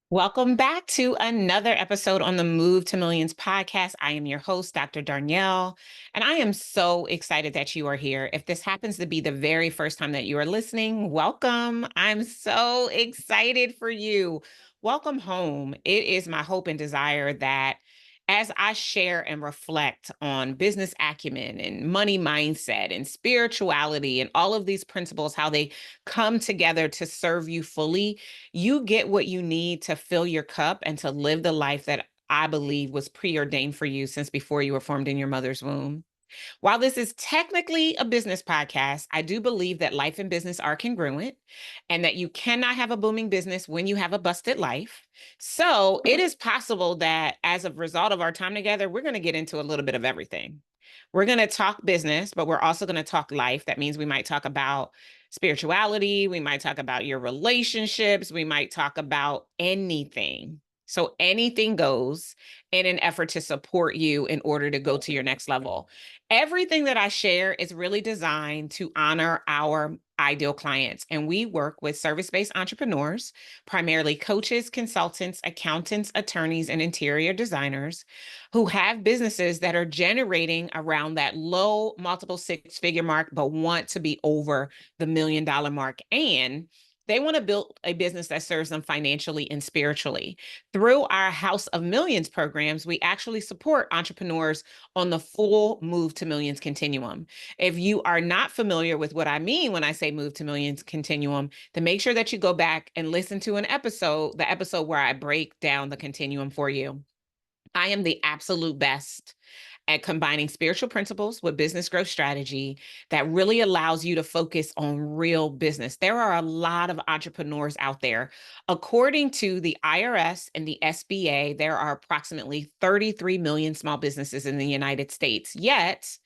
Welcome back to another episode on the Move to Millions podcast. I am your host, Dr. Darnyelle, and I am so excited that you are here. If this happens to be the very first time that you are listening, welcome. I'm so excited for you. Welcome home. It is my hope and desire that as I share and reflect on business acumen and money mindset and spirituality and all of these principles, how they come together to serve you fully, you get what you need to fill your cup and to live the life that I believe was preordained for you since before you were formed in your mother's womb. While this is technically a business podcast, I do believe that life and business are congruent and that you cannot have a booming business when you have a busted life. So it is possible that as a result of our time together, we're going to get into a little bit of everything. We're going to talk business, but we're also going to talk life. That means we might talk about spirituality. We might talk about your relationships. We might talk about anything. So anything goes in an effort to support you in order to go to your next level. Everything that I share is really designed to honor our ideal clients. And we work with service-based entrepreneurs, primarily coaches, consultants, accountants, attorneys, and interior designers who have businesses that are generating around that low multiple six-figure mark, but want to be over the $1 million mark. And they want to build a business that serves them financially and spiritually. Through our House of Millions programs, we actually support entrepreneurs on the full Move to Millions continuum. If you are not familiar with what I mean when I say Move to Millions continuum, then make sure that you go back and listen to the episode where I break down the continuum for you. I am the absolute best at combining spiritual principles with business growth strategy that really allows you to focus on real business. There are a lot of entrepreneurs out there. According to the IRS and the SBA, there are approximately 33 million small businesses in the United States. Yet,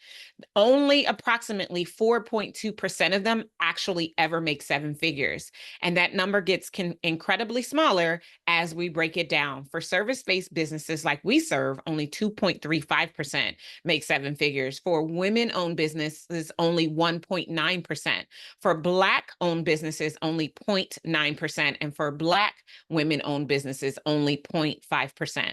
only approximately 4.2% of them actually ever make seven figures. And that number gets incredibly smaller as we break it down. For service-based businesses like we serve, only 2.35% make seven figures. For women-owned businesses, only 1.9%. For Black-owned businesses, only 0.9%. And for Black women-owned businesses, only 0.5%.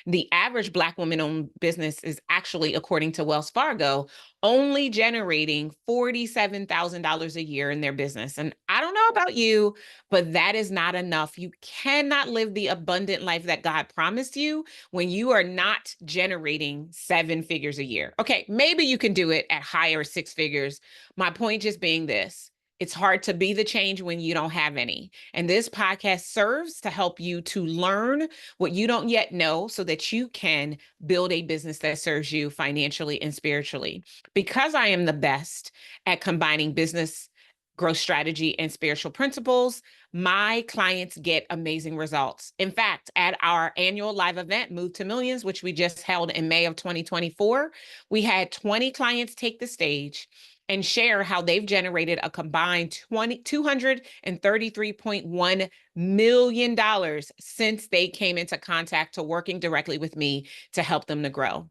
The average Black woman-owned business is actually, according to Wells Fargo, only generating $47,000 a year in their business. And I don't know about you, but that is not enough. You cannot live the abundant life that God promised you when you are not generating seven figures a year. Okay, maybe you can do it at higher six figures. My point just being this. It's hard to be the change when you don't have any. And this podcast serves to help you to learn what you don't yet know so that you can build a business that serves you financially and spiritually. Because I am the best at combining business growth strategy and spiritual principles, my clients get amazing results. In fact, at our annual live event, Move to Millions, which we just held in May of 2024, we had 20 clients take the stage and share how they've generated a combined $233.1 million since they came into contact to working directly with me to help them to grow.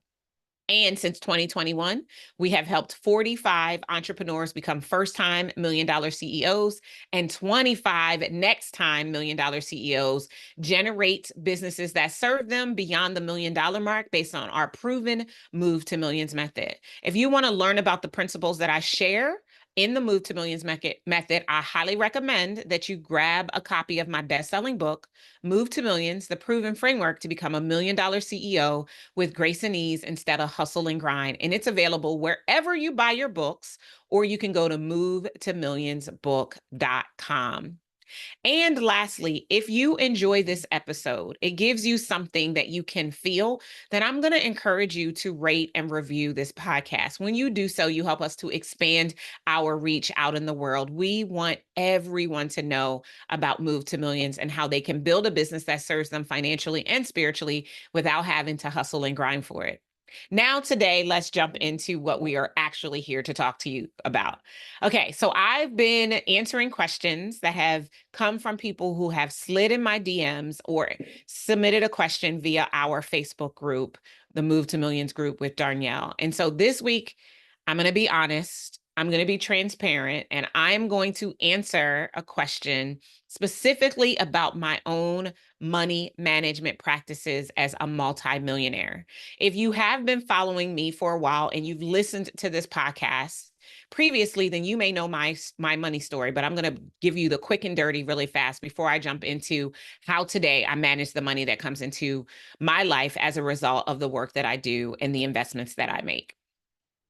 And since 2021, we have helped 45 entrepreneurs become first-time $1 million CEOs and 25 next-time $1 million CEOs generate businesses that serve them beyond the $1 million mark based on our proven Move to Millions method. If you want to learn about the principles that I share in the Move to Millions method, I highly recommend that you grab a copy of my best-selling book, Move to Millions, The Proven Framework to Become a $1 million CEO with Grace and Ease instead of hustle and grind. And it's available wherever you buy your books, or you can go to movetomillionsbook.com. And lastly, if you enjoy this episode, it gives you something that you can feel, then I'm going to encourage you to rate and review this podcast. When you do so, you help us to expand our reach out in the world. We want everyone to know about Move to Millions and how they can build a business that serves them financially and spiritually without having to hustle and grind for it. Now, today, let's jump into what we are actually here to talk to you about. Okay, so I've been answering questions that have come from people who have slid in my DMs or submitted a question via our Facebook group, the Move to Millions group with Darnyelle. And so this week, I'm going to be honest, I'm going to be transparent, and I'm going to answer a question specifically about my own money management practices as a multimillionaire. If you have been following me for a while and you've listened to this podcast previously, then you may know my money story, but I'm going to give you the quick and dirty really fast before I jump into how today I manage the money that comes into my life as a result of the work that I do and the investments that I make.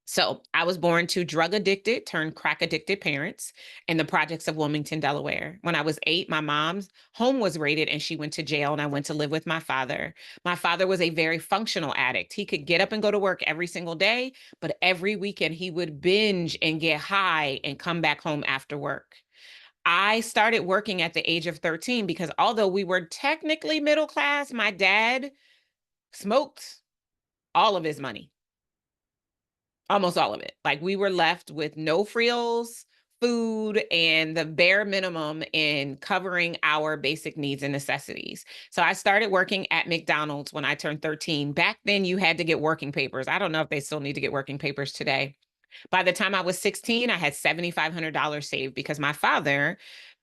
So I was born to drug addicted turned crack addicted parents in the projects of Wilmington, Delaware. When I was 8, my mom's home was raided and she went to jail, and I went to live with my father. My father was a very functional addict. He could get up and go to work every single day, but every weekend he would binge and get high and come back home after work. I started working at the age of 13 because although we were technically middle class, my dad smoked all of his money. Almost all of it. Like, we were left with no frills, food, and the bare minimum in covering our basic needs and necessities. So I started working at McDonald's when I turned 13. Back then, you had to get working papers. I don't know if they still need to get working papers today. By the time I was 16, I had $7,500 saved because my father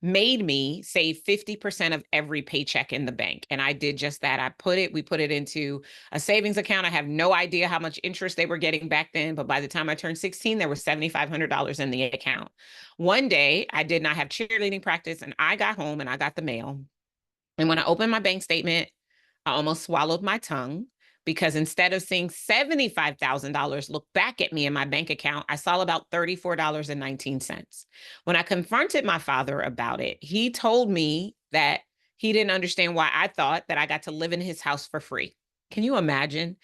made me save 50% of every paycheck in the bank. And I did just that. We put it into a savings account. I have no idea how much interest they were getting back then, but by the time I turned 16, there was $7,500 in the account. One day, I did not have cheerleading practice, and I got home and I got the mail. And when I opened my bank statement, I almost swallowed my tongue because instead of seeing $75,000 look back at me in my bank account, I saw about $34.19. When I confronted my father about it, he told me that he didn't understand why I thought that I got to live in his house for free. Can you imagine?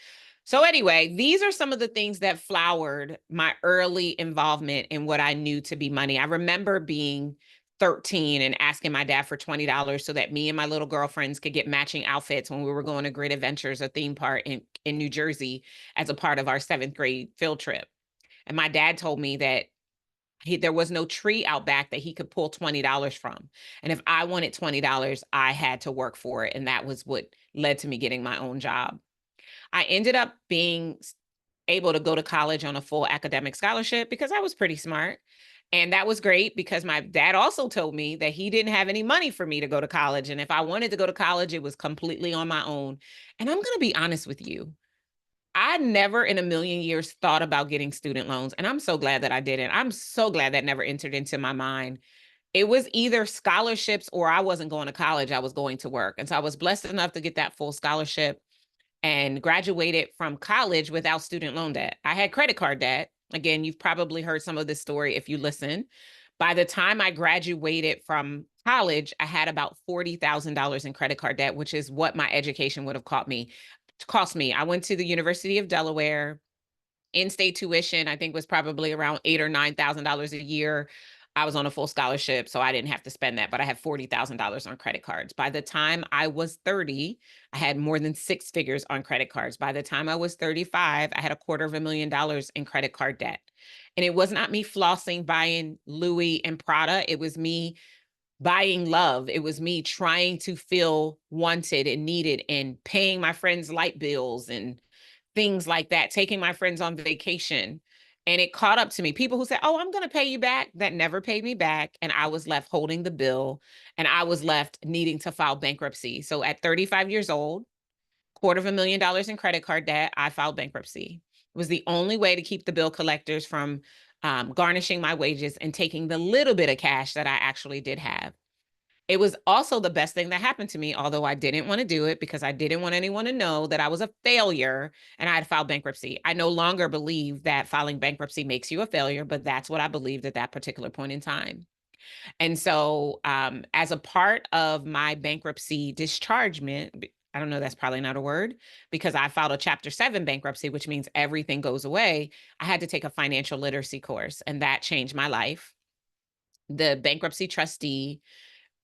So anyway, these are some of the things that flowered my early involvement in what I knew to be money. I remember being 13 and asking my dad for $20 so that me and my little girlfriends could get matching outfits when we were going to Great Adventures, a theme park in New Jersey, as a part of our 7th grade field trip. And my dad told me that there was no tree out back that he could pull $20 from. And if I wanted $20, I had to work for it. And that was what led to me getting my own job. I ended up being able to go to college on a full academic scholarship because I was pretty smart. And that was great because my dad also told me that he didn't have any money for me to go to college. And if I wanted to go to college, it was completely on my own. And I'm going to be honest with you. I never in a million years thought about getting student loans. And I'm so glad that I didn't. I'm so glad that never entered into my mind. It was either scholarships or I wasn't going to college. I was going to work. And so I was blessed enough to get that full scholarship and graduated from college without student loan debt. I had credit card debt. Again, you've probably heard some of this story if you listen. By the time I graduated from college, I had about $40,000 in credit card debt, which is what my education would have cost me. I went to the University of Delaware. In-state tuition, I think, was probably around $8,000 or $9,000 a year. I was on a full scholarship, so I didn't have to spend that, but I had $40,000 on credit cards. By the time I was 30, I had more than 6 figures on credit cards. By the time I was 35, I had $250,000 in credit card debt. And it was not me flossing, buying Louis and Prada. It was me buying love. It was me trying to feel wanted and needed and paying my friends' light bills and things like that, taking my friends on vacation. And it caught up to me. People who said, "Oh, I'm going to pay you back," that never paid me back. And I was left holding the bill, and I was left needing to file bankruptcy. So at 35 years old, $250,000 in credit card debt, I filed bankruptcy. It was the only way to keep the bill collectors from garnishing my wages and taking the little bit of cash that I actually did have. It was also the best thing that happened to me, although I didn't want to do it because I didn't want anyone to know that I was a failure and I had filed bankruptcy. I no longer believe that filing bankruptcy makes you a failure, but that's what I believed at that particular point in time. And so, as a part of my bankruptcy dischargement, I don't know, that's probably not a word, because I filed a Chapter 7 bankruptcy, which means everything goes away. I had to take a financial literacy course, and that changed my life. The bankruptcy trustee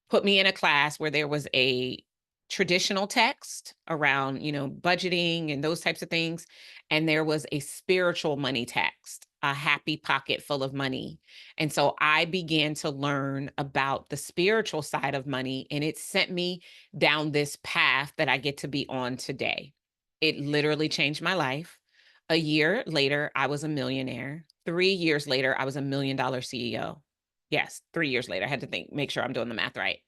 put me in a class where there was a traditional text around, budgeting and those types of things. And there was a spiritual money text, a happy pocket full of money. And so I began to learn about the spiritual side of money, and it sent me down this path that I get to be on today. It literally changed my life. A year later, I was a millionaire. 3 years later, I was a $1 million CEO. Yes, 3 years later. I had to make sure I'm doing the math right.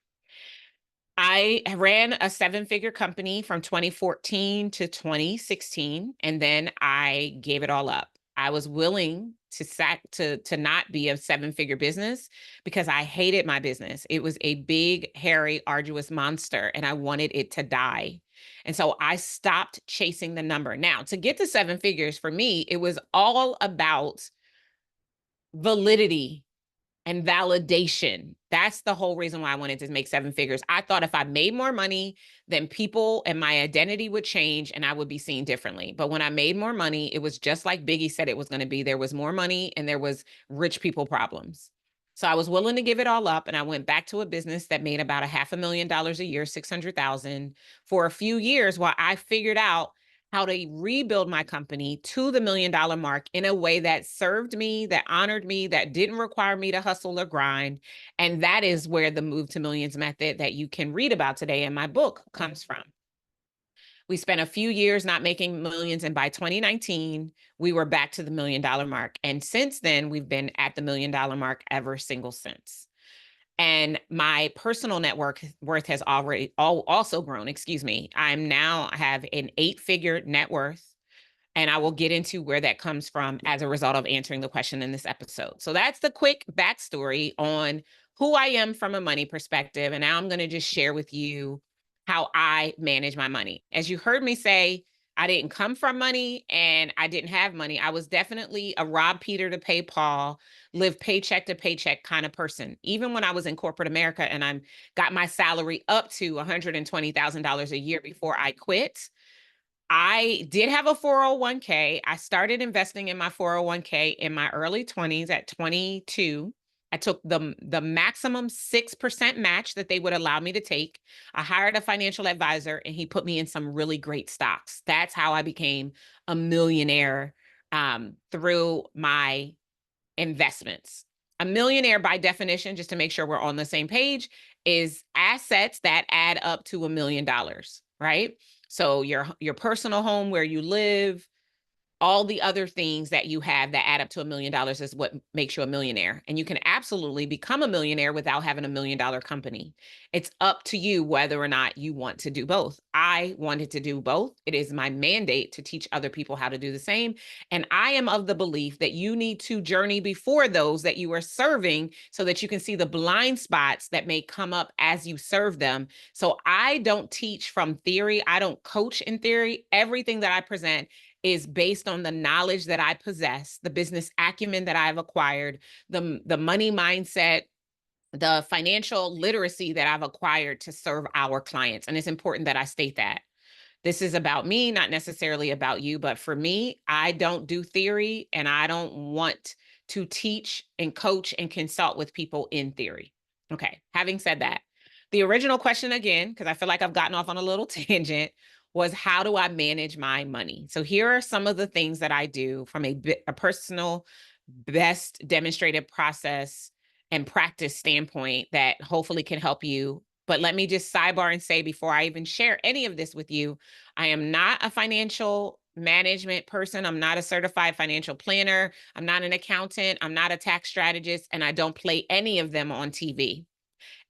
I ran a seven-figure company from 2014 to 2016, and then I gave it all up. I was willing to not be a seven-figure business because I hated my business. It was a big, hairy, arduous monster, and I wanted it to die. And so I stopped chasing the number. Now, to get to seven figures for me, it was all about validity and validation. That's the whole reason why I wanted to make seven figures. I thought if I made more money, then people and my identity would change and I would be seen differently. But when I made more money, it was just like Biggie said it was going to be. There was more money and there was rich people problems. So I was willing to give it all up and I went back to a business that made about $500,000 a year, 600,000 for a few years while I figured out how to rebuild my company to the $1 million mark in a way that served me, that honored me, that didn't require me to hustle or grind. And that is where the Move to Millions method that you can read about today in my book comes from. We spent a few years not making millions, and by 2019, we were back to the $1 million mark. And since then, we've been at the $1 million mark ever single since. And my personal net worth has also grown. Excuse me. I have an 8-figure net worth. And I will get into where that comes from as a result of answering the question in this episode. So that's the quick backstory on who I am from a money perspective. And now I'm going to just share with you how I manage my money. As you heard me say, I didn't come from money and I didn't have money. I was definitely a rob Peter to pay Paul, live paycheck to paycheck kind of person. Even when I was in corporate America and I got my salary up to $120,000 a year before I quit, I did have a 401k. I started investing in my 401k in my early 20s at 22. I took the maximum 6% match that they would allow me to take. I hired a financial advisor and he put me in some really great stocks. That's how I became a millionaire through my investments. A millionaire, by definition, just to make sure we're on the same page, is assets that add up to $1 million, right? So your personal home where you live, all the other things that you have that add up to $1 million is what makes you a millionaire. And you can absolutely become a millionaire without having $1 million company. It's up to you whether or not you want to do both. I wanted to do both. It is my mandate to teach other people how to do the same. And I am of the belief that you need to journey before those that you are serving so that you can see the blind spots that may come up as you serve them. So I don't teach from theory. I don't coach in theory. Everything that I present is based on the knowledge that I possess, the business acumen that I've acquired, the money mindset, the financial literacy that I've acquired to serve our clients. And it's important that I state that. This is about me, not necessarily about you, but for me, I don't do theory and I don't want to teach and coach and consult with people in theory. Okay, having said that, the original question again, because I feel like I've gotten off on a little tangent, was how do I manage my money? So here are some of the things that I do from a personal, best demonstrated process and practice standpoint that hopefully can help you. But let me just sidebar and say before I even share any of this with you, I am not a financial management person. I'm not a certified financial planner. I'm not an accountant. I'm not a tax strategist, and I don't play any of them on TV.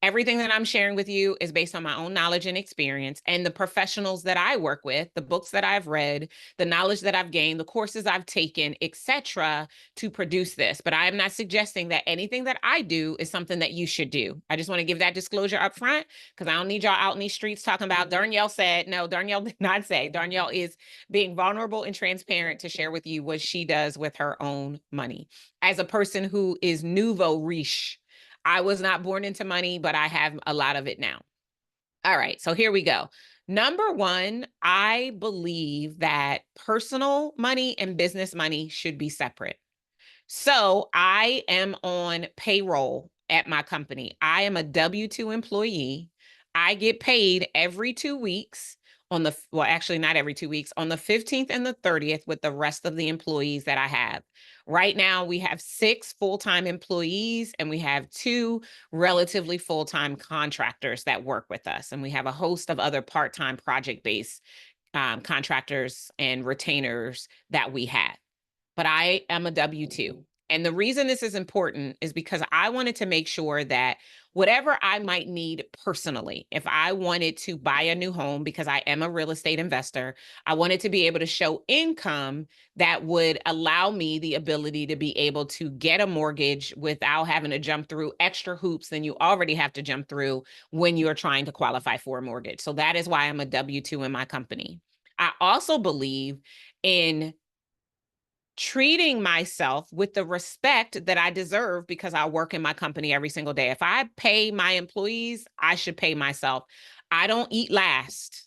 Everything that I'm sharing with you is based on my own knowledge and experience and the professionals that I work with, the books that I've read, the knowledge that I've gained, the courses I've taken, etc., to produce this. But I am not suggesting that anything that I do is something that you should do. I just want to give that disclosure up front because I don't need y'all out in these streets talking about Darnyelle said. No, Darnyelle did not say. Darnyelle is being vulnerable and transparent to share with you what she does with her own money. As a person who is nouveau riche, I was not born into money, but I have a lot of it now. All right, so here we go. Number one, I believe that personal money and business money should be separate. So I am on payroll at my company. I am a W-2 employee. I get paid every 2 weeks well, actually not every 2 weeks, on the 15th and the 30th with the rest of the employees that I have. Right now, we have 6 full-time employees and we have 2 relatively full-time contractors that work with us. And we have a host of other part-time project-based contractors and retainers that we had. But I am a W-2. And the reason this is important is because I wanted to make sure that whatever I might need personally, if I wanted to buy a new home because I am a real estate investor, I wanted to be able to show income that would allow me the ability to be able to get a mortgage without having to jump through extra hoops than you already have to jump through when you're trying to qualify for a mortgage. So that is why I'm a W-2 in my company. I also believe in treating myself with the respect that I deserve because I work in my company every single day. If I pay my employees, I should pay myself. I don't eat last.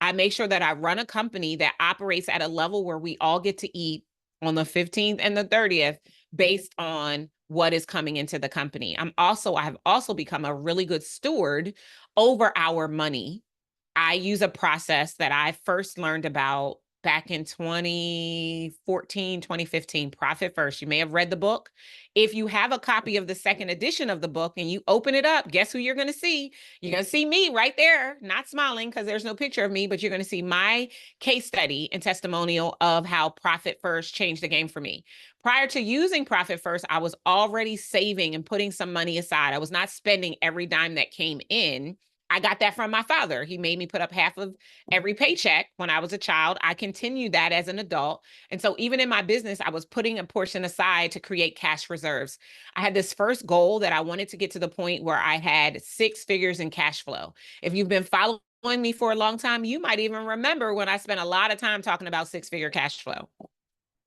I make sure that I run a company that operates at a level where we all get to eat on the 15th and the 30th based on what is coming into the company. I have also become a really good steward over our money. I use a process that I first learned about back in 2014, 2015, Profit First. You may have read the book. If you have a copy of the second edition of the book and you open it up, guess who you're going to see? You're going to see me right there, not smiling because there's no picture of me, but you're going to see my case study and testimonial of how Profit First changed the game for me. Prior to using Profit First, I was already saving and putting some money aside. I was not spending every dime that came in. I got that from my father. He made me put up half of every paycheck when I was a child. I continued that as an adult. And so even in my business, I was putting a portion aside to create cash reserves. I had this first goal that I wanted to get to the point where I had 6 figures in cash flow. If you've been following me for a long time, you might even remember when I spent a lot of time talking about 6-figure cash flow.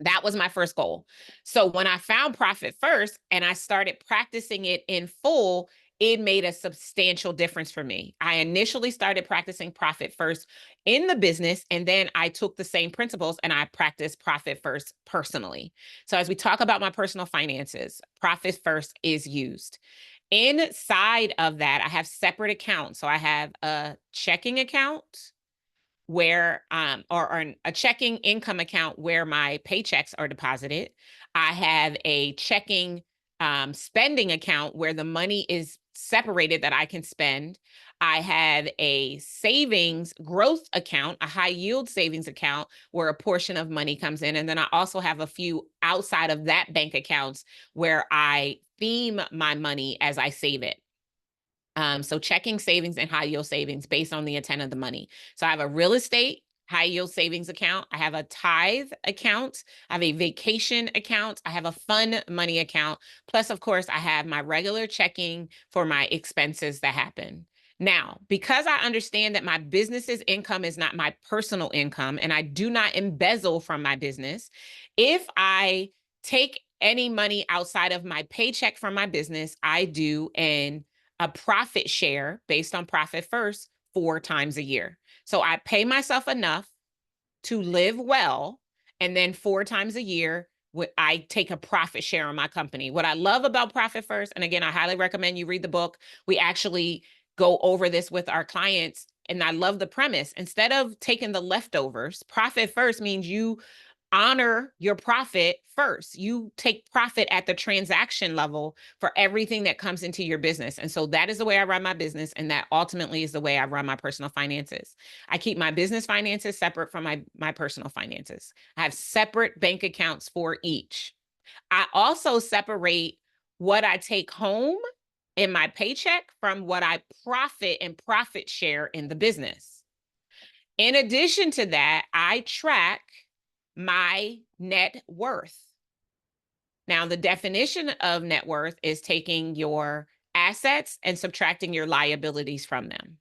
That was my first goal. So when I found Profit First and I started practicing it in full, it made a substantial difference for me. I initially started practicing Profit First in the business, and then I took the same principles and I practiced Profit First personally. So as we talk about my personal finances, Profit First is used. Inside of that, I have separate accounts. So I have a checking account where or a checking income account where my paychecks are deposited. I have a checking spending account where the money is separated that I can spend. I have a savings growth account, a high yield savings account where a portion of money comes in. And then I also have a few outside of that bank accounts where I theme my money as I save it. So checking, savings, and high yield savings based on the intent of the money. So I have a real estate high yield savings account. I have a tithe account. I have a vacation account. I have a fun money account. Plus, of course, I have my regular checking for my expenses that happen. Now, because I understand that my business's income is not my personal income and I do not embezzle from my business, if I take any money outside of my paycheck from my business, I do a profit share based on Profit First 4 times a year. So I pay myself enough to live well. And then 4 times a year, I take a profit share on my company. What I love about Profit First, and again, I highly recommend you read the book. We actually go over this with our clients. And I love the premise. Instead of taking the leftovers, Profit First means you honor your profit first. You take profit at the transaction level for everything that comes into your business. And so that is the way I run my business. And that ultimately is the way I run my personal finances. I keep my business finances separate from my personal finances. I have separate bank accounts for each. I also separate what I take home in my paycheck from what I profit and profit share in the business. In addition to that, I track my net worth. Now, the definition of net worth is taking your assets and subtracting your liabilities from them.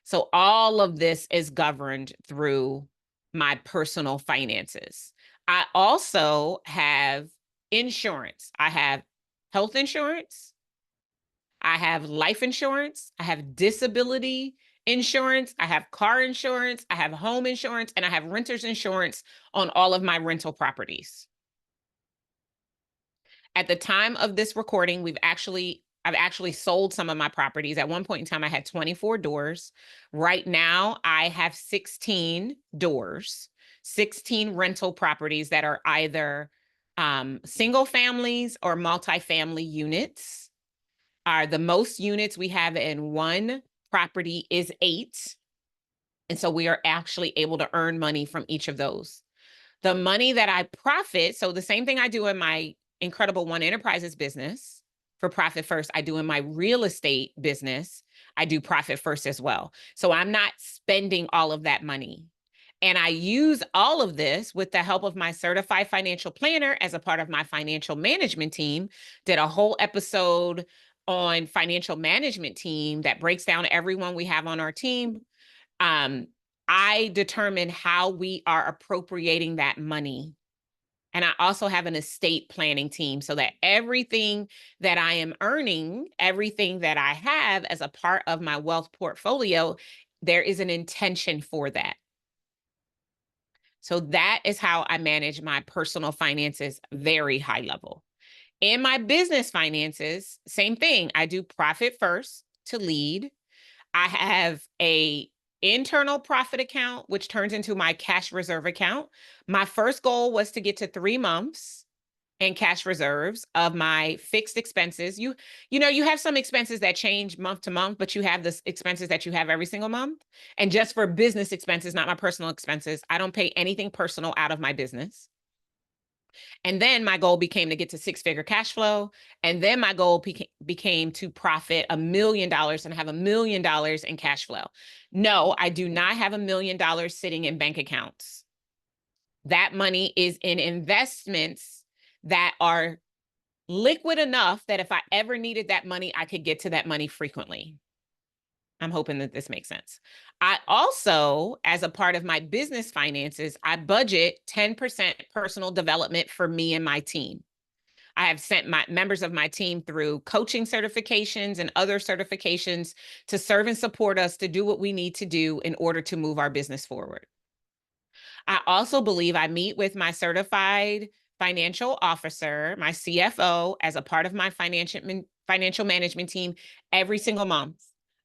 So all of this is governed through my personal finances. I also have insurance. I have health insurance. I have life insurance. I have disability insurance. I have car insurance. I have home insurance, and I have renter's insurance on all of my rental properties. At the time of this recording, I've actually sold some of my properties. At one point in time, I had 24 doors. Right now, I have 16 doors, 16 rental properties that are either single families or multifamily units. The most units we have in one property is 8. And so we are actually able to earn money from each of those. The money that I profit, so the same thing I do in my Incredible One Enterprises business for profit first, I do in my real estate business, I do profit first as well. So I'm not spending all of that money. And I use all of this with the help of my certified financial planner as a part of my financial management team. Did a whole episode on financial management team that breaks down everyone we have on our team. um, I determine how we are appropriating that money. And I also have an estate planning team so that everything that I am earning, everything that I have as a part of my wealth portfolio, there is an intention for that. So that is how I manage my personal finances, very high level. In my business finances, same thing. I do profit first to lead. I have a internal profit account, which turns into my cash reserve account. My first goal was to get to 3 months in cash reserves of my fixed expenses. You have some expenses that change month to month, but you have the expenses that you have every single month. And just for business expenses, not my personal expenses, I don't pay anything personal out of my business. And then my goal became to get to six-figure cash flow. And then my goal became to profit $1 million and have $1 million in cash flow. No, I do not have $1 million sitting in bank accounts. That money is in investments that are liquid enough that if I ever needed that money, I could get to that money frequently. I'm hoping that this makes sense. I also, as a part of my business finances, I budget 10% personal development for me and my team. I have sent my members of my team through coaching certifications and other certifications to serve and support us to do what we need to do in order to move our business forward. I also believe I meet with my certified financial officer, my CFO, as a part of my financial management team every single month.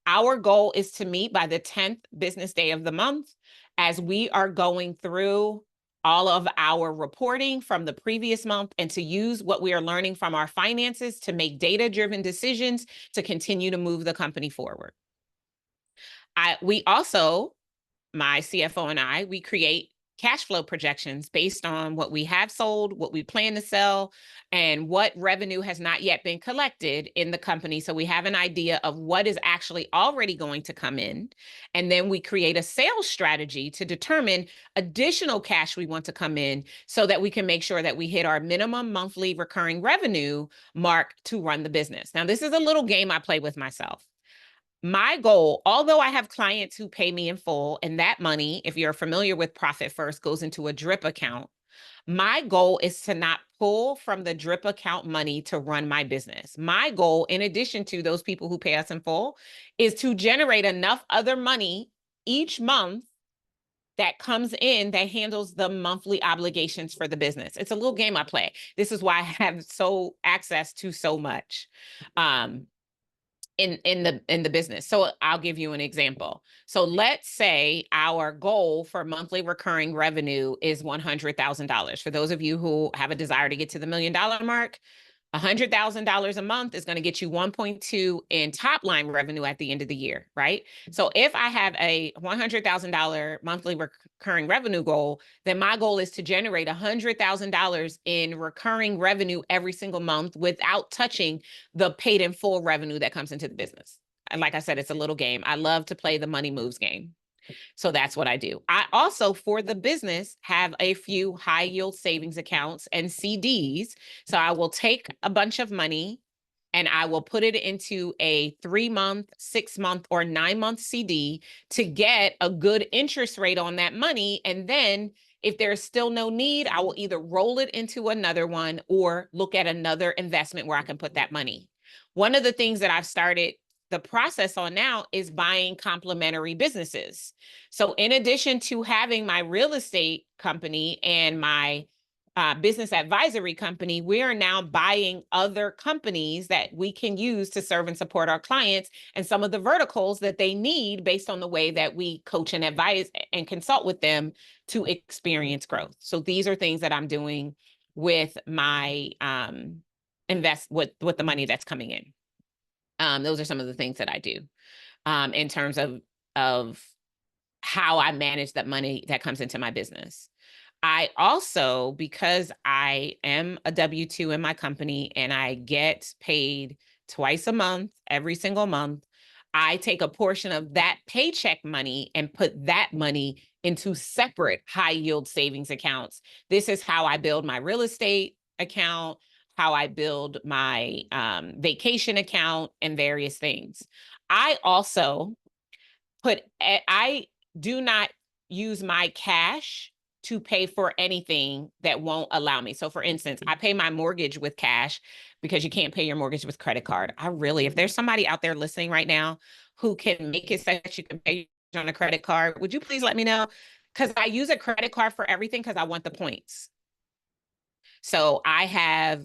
Our goal is to meet by the 10th business day of the month as we are going through all of our reporting from the previous month and to use what we are learning from our finances to make data-driven decisions to continue to move the company forward. We also, my CFO and I, we create cash flow projections based on what we have sold, what we plan to sell, and what revenue has not yet been collected in the company. So we have an idea of what is actually already going to come in. And then we create a sales strategy to determine additional cash we want to come in so that we can make sure that we hit our minimum monthly recurring revenue mark to run the business. Now, this is a little game I play with myself. My goal, although I have clients who pay me in full, and that money, if you're familiar with Profit First, goes into a drip account. My goal is to not pull from the drip account money to run my business. My goal, in addition to those people who pay us in full, is to generate enough other money each month that comes in that handles the monthly obligations for the business. It's a little game I play. This is why I have access to so much. In the business. So I'll give you an example. So let's say our goal for monthly recurring revenue is $100,000. For those of you who have a desire to get to the $1 million mark, $100,000 a month is going to get you 1.2 in top line revenue at the end of the year, right? So if I have a $100,000 monthly recurring revenue goal, then my goal is to generate $100,000 in recurring revenue every single month without touching the paid in full revenue that comes into the business. And like I said, it's a little game. I love to play the money moves game. So that's what I do. I also, for the business, have a few high yield savings accounts and CDs. So I will take a bunch of money and I will put it into a 3-month, 6-month, or 9-month CD to get a good interest rate on that money. And then if there's still no need, I will either roll it into another one or look at another investment where I can put that money. One of the things that I've started the process on now is buying complementary businesses. So in addition to having my real estate company and my business advisory company, we are now buying other companies that we can use to serve and support our clients and some of the verticals that they need based on the way that we coach and advise and consult with them to experience growth. So these are things that I'm doing with my with the money that's coming in. Those are some of the things that I do in terms of how I manage that money that comes into my business. I also, because I am a W-2 in my company and I get paid twice a month, every single month, I take a portion of that paycheck money and put that money into separate high yield savings accounts. This is how I build my real estate account, how I build my vacation account, and various things. I also I do not use my cash to pay for anything that won't allow me. So for instance, I pay my mortgage with cash because you can't pay your mortgage with credit card. If there's somebody out there listening right now who can make it so that you can pay on a credit card, would you please let me know? Because I use a credit card for everything because I want the points. So I have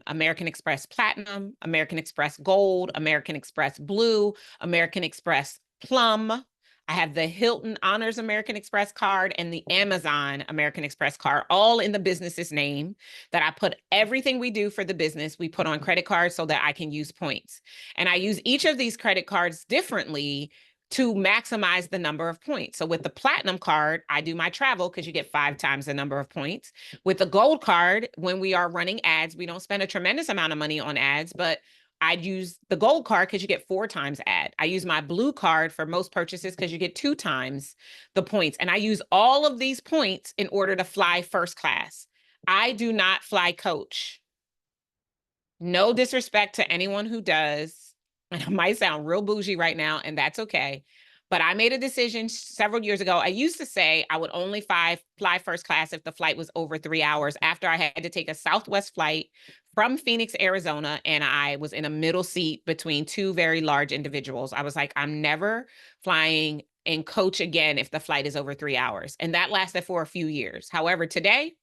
American Express Platinum, American Express Gold, American Express Blue, American Express Plum. I have the Hilton Honors American Express card and the Amazon American Express card, all in the business's name, that I put everything we do for the business, we put on credit cards so that I can use points. And I use each of these credit cards differently to maximize the number of points. So with the Platinum card, I do my travel because you get 5 times the number of points. With the Gold card, when we are running ads, we don't spend a tremendous amount of money on ads, but I'd use the Gold card because you get 4 times ad. I use my Blue card for most purchases because you get 2 times the points. And I use all of these points in order to fly first class. I do not fly coach. No disrespect to anyone who does. And it might sound real bougie right now, and that's okay. But I made a decision several years ago. I used to say I would only fly first class if the flight was over 3 hours, after I had to take a Southwest flight from Phoenix, Arizona, and I was in a middle seat between 2 very large individuals. I was like, I'm never flying in coach again if the flight is over 3 hours. And that lasted for a few years. However, today,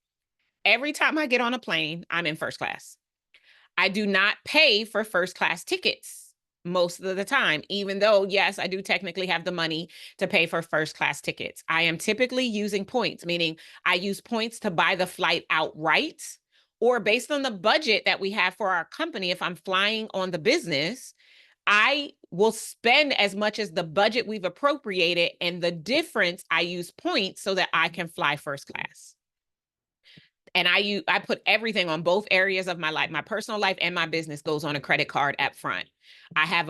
every time I get on a plane, I'm in first class. I do not pay for first class tickets most of the time, even though, yes, I do technically have the money to pay for first class tickets. I am typically using points, meaning I use points to buy the flight outright, or based on the budget that we have for our company. If I'm flying on the business, I will spend as much as the budget we've appropriated, and the difference I use points so that I can fly first class. And I put everything on both areas of my life. My personal life and my business goes on a credit card up front. I have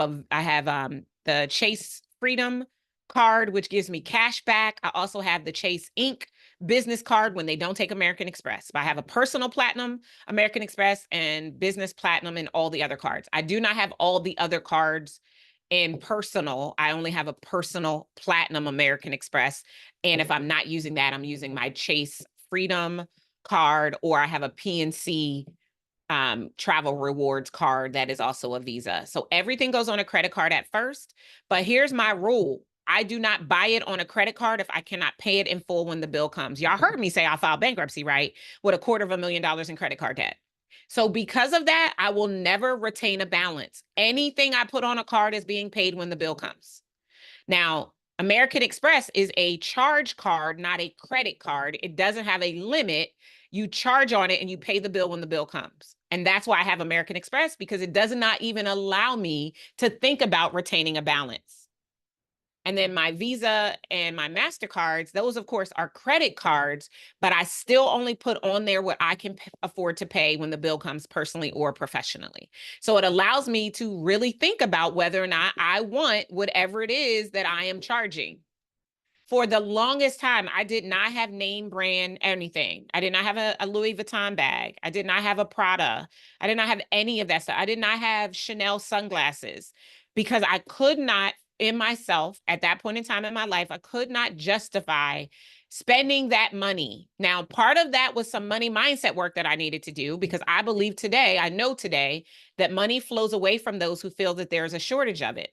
the Chase Freedom card, which gives me cash back. I also have the Chase Inc. business card when they don't take American Express. But I have a personal platinum American Express and business platinum and all the other cards. I do not have all the other cards in personal. I only have a personal platinum American Express. And if I'm not using that, I'm using my Chase Freedom card, or I have a PNC travel rewards card that is also a Visa. So everything goes on a credit card at first. But here's my rule: I do not buy it on a credit card if I cannot pay it in full when the bill comes. Y'all heard me say I filed bankruptcy, right? With $250,000 in credit card debt. So because of that, I will never retain a balance. Anything I put on a card is being paid when the bill comes. Now, American Express is a charge card, not a credit card. It doesn't have a limit. You charge on it and you pay the bill when the bill comes. And that's why I have American Express, because it does not even allow me to think about retaining a balance. And then my Visa and my MasterCards, those, of course, are credit cards, but I still only put on there what I can afford to pay when the bill comes, personally or professionally. So it allows me to really think about whether or not I want whatever it is that I am charging. For the longest time, I did not have name brand anything. I did not have a Louis Vuitton bag. I did not have a Prada. I did not have any of that stuff. I did not have Chanel sunglasses, because I could not, in myself, at that point in time in my life, I could not justify spending that money. Now, part of that was some money mindset work that I needed to do, because I know today that money flows away from those who feel that there is a shortage of it.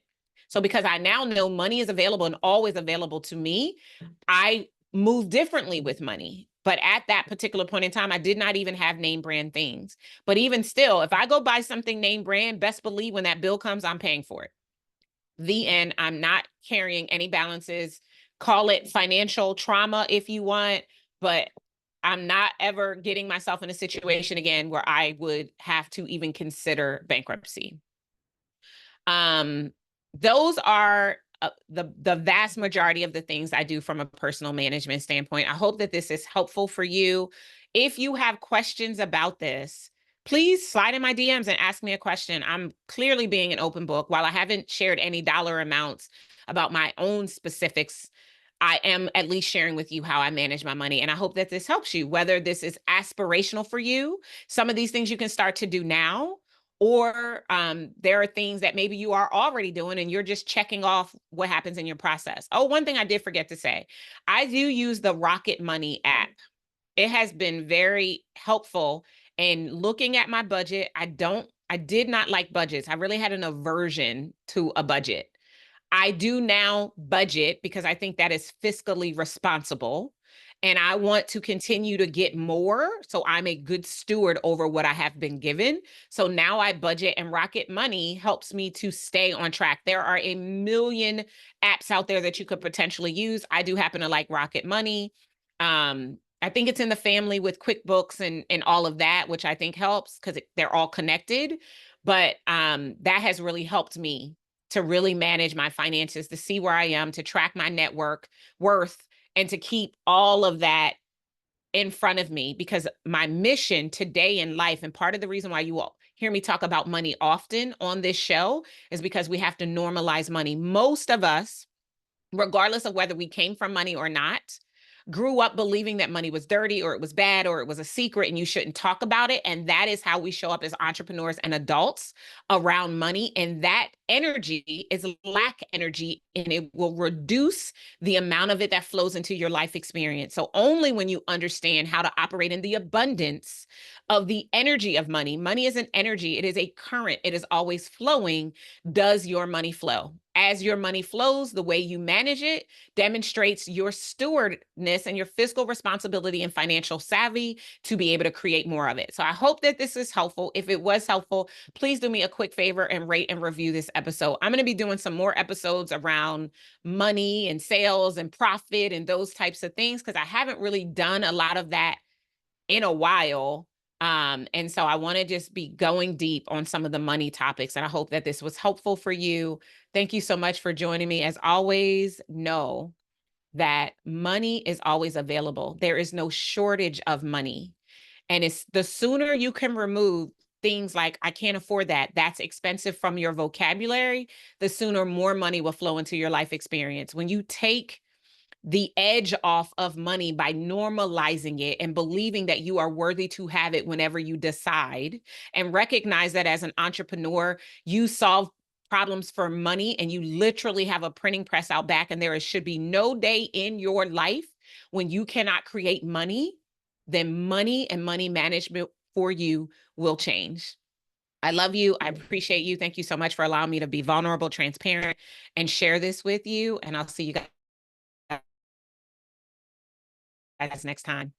So because I now know money is available and always available to me, I move differently with money. But at that particular point in time, I did not even have name brand things. But even still, if I go buy something name brand, best believe when that bill comes, I'm paying for it. The end. I'm not carrying any balances. Call it financial trauma if you want, but I'm not ever getting myself in a situation again where I would have to even consider bankruptcy. Those are the vast majority of the things I do from a personal management standpoint. I hope that this is helpful for you. If you have questions about this, please slide in my DMs and ask me a question. I'm clearly being an open book. While I haven't shared any dollar amounts about my own specifics, I am at least sharing with you how I manage my money. And I hope that this helps you, whether this is aspirational for you. Some of these things you can start to do now, or there are things that maybe you are already doing and you're just checking off what happens in your process. Oh, one thing I did forget to say, I do use the Rocket Money app. It has been very helpful in looking at my budget. I did not like budgets. I really had an aversion to a budget. I do now budget because I think that is fiscally responsible. And I want to continue to get more. So I'm a good steward over what I have been given. So now I budget, and Rocket Money helps me to stay on track. There are a million apps out there that you could potentially use. I do happen to like Rocket Money. I think it's in the family with QuickBooks and all of that, which I think helps because they're all connected. But that has really helped me to really manage my finances, to see where I am, to track my network worth, and to keep all of that in front of me, because my mission today in life, and part of the reason why you all hear me talk about money often on this show, is because we have to normalize money. Most of us, regardless of whether we came from money or not, grew up believing that money was dirty or it was bad or it was a secret and you shouldn't talk about it. And that is how we show up as entrepreneurs and adults around money. And that energy is lack energy, and it will reduce the amount of it that flows into your life experience. So only when you understand how to operate in the abundance of the energy of money, money is an energy, it is a current, it is always flowing, does your money flow. As your money flows, the way you manage it demonstrates your stewardness and your fiscal responsibility and financial savvy to be able to create more of it. So I hope that this is helpful. If it was helpful, please do me a quick favor and rate and review this episode. I'm going to be doing some more episodes around money and sales and profit and those types of things, because I haven't really done a lot of that in a while. And so I want to just be going deep on some of the money topics. And I hope that this was helpful for you. Thank you so much for joining me. As always, know that money is always available. There is no shortage of money. And it's the sooner you can remove things like, I can't afford that, that's expensive, from your vocabulary, the sooner more money will flow into your life experience. When you take the edge off of money by normalizing it and believing that you are worthy to have it whenever you decide, and recognize that as an entrepreneur, you solve problems for money and you literally have a printing press out back, and there should be no day in your life when you cannot create money, then money and money management for you will change. I love you. I appreciate you. Thank you so much for allowing me to be vulnerable, transparent, and share this with you. And I'll see you guys next time.